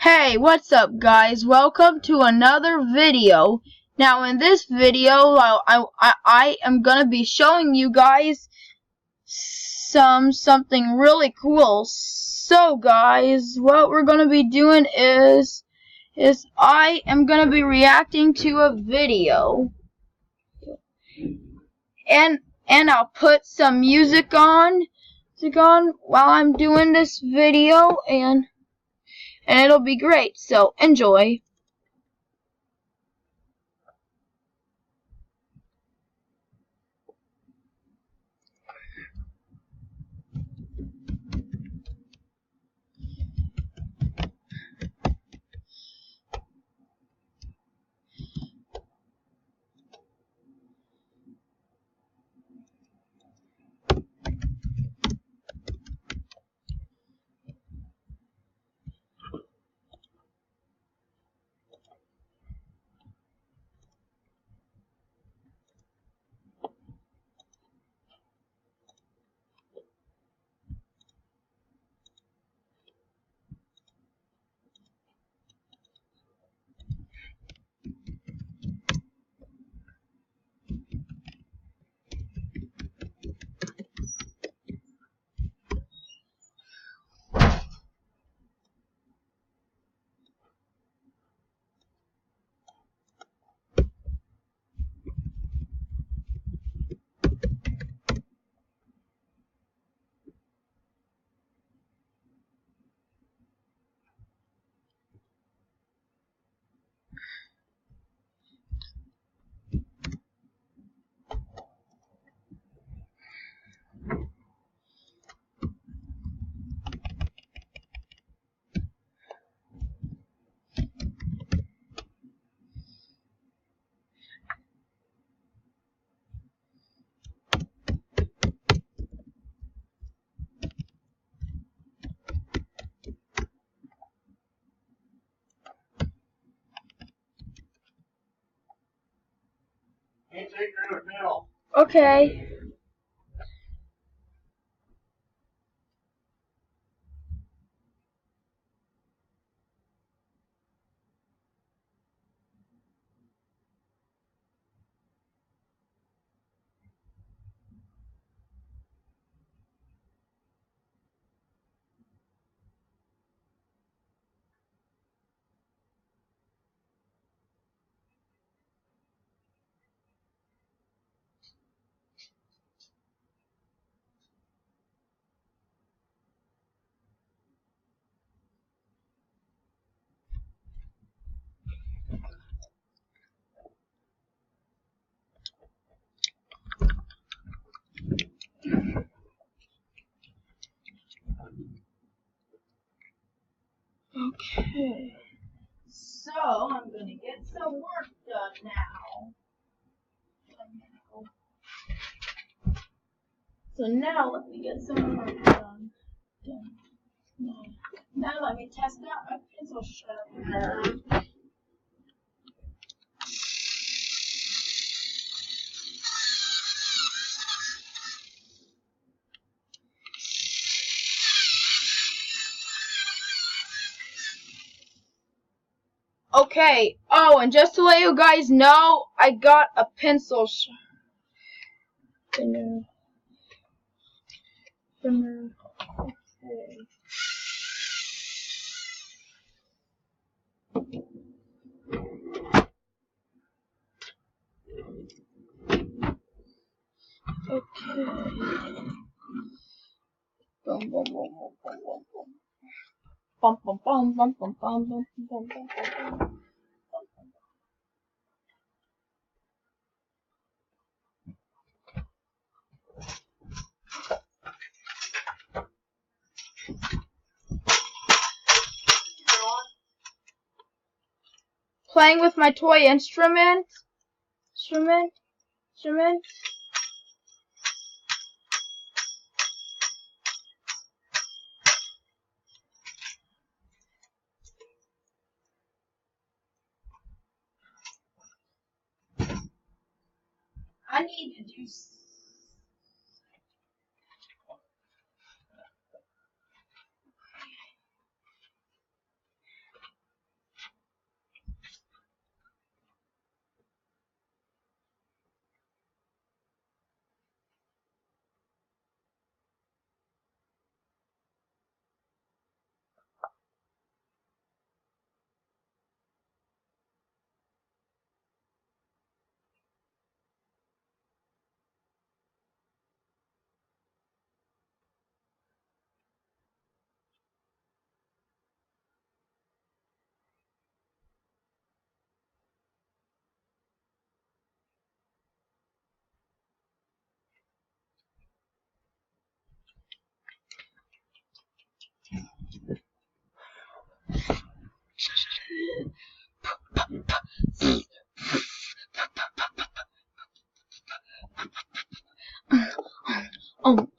Hey, what's up guys? Welcome to another video. Now in this video I am gonna be showing you guys something really cool. So guys, what we're gonna be doing is I am gonna be reacting to a video. And I'll put some music on while I'm doing this video and it'll be great. So enjoy. Hey, take your pill. Okay. Okay. So I'm gonna get some work done now. So now let me get some work done. Now let me test out my pencil sharpener. Okay. Oh, and just to let you guys know, I got a pencil sharpener. Okay. Okay. Boom, boom, boom, boom, boom, boom, boom. Bum, bum, bum, bum, bum, bum, bum, bum, bum, bum, bum. Playing with my toy instrument. Instrument. I need to do. Oh.